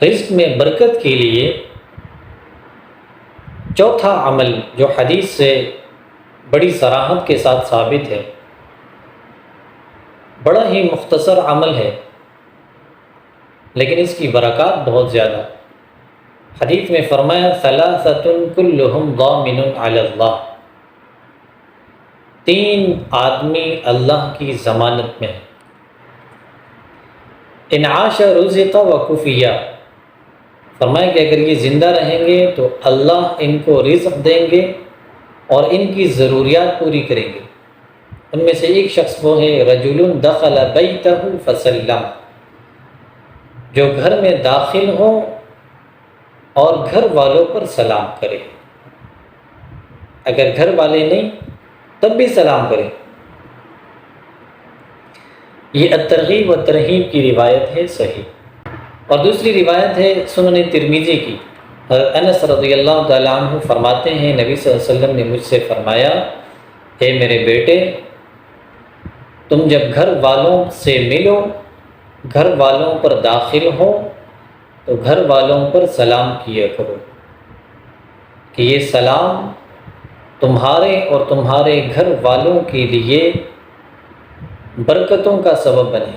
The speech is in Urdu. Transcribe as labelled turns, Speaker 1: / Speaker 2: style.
Speaker 1: رزق میں برکت کے لیے چوتھا عمل جو حدیث سے بڑی صراحت کے ساتھ ثابت ہے، بڑا ہی مختصر عمل ہے لیکن اس کی برکات بہت زیادہ۔ حدیث میں فرمایا ثلاثۃ کلہم ضامن علی اللہ، 3 آدمی اللہ کی ضمانت میں ہیں۔ ان عاش رزق وکفیہ، فرمایا کہ اگر یہ زندہ رہیں گے تو اللہ ان کو رزق دیں گے اور ان کی ضروریات پوری کریں گے۔ ان میں سے ایک شخص وہ ہے رجل دخل بیتہ فسلم، جو گھر میں داخل ہو اور گھر والوں پر سلام کرے، اگر گھر والے نہیں تب بھی سلام کرے۔ یہ الترغیب و ترہیب کی روایت ہے صحیح۔ اور دوسری روایت ہے سنن ترمذی کی، حضرت انس رضی اللہ تعالیٰ عنہ فرماتے ہیں نبی صلی اللہ علیہ وسلم نے مجھ سے فرمایا، اے میرے بیٹے، تم جب گھر والوں سے ملو، گھر والوں پر داخل ہو تو گھر والوں پر سلام کیا کرو کہ یہ سلام تمہارے اور تمہارے گھر والوں کے لیے برکتوں کا سبب بنے۔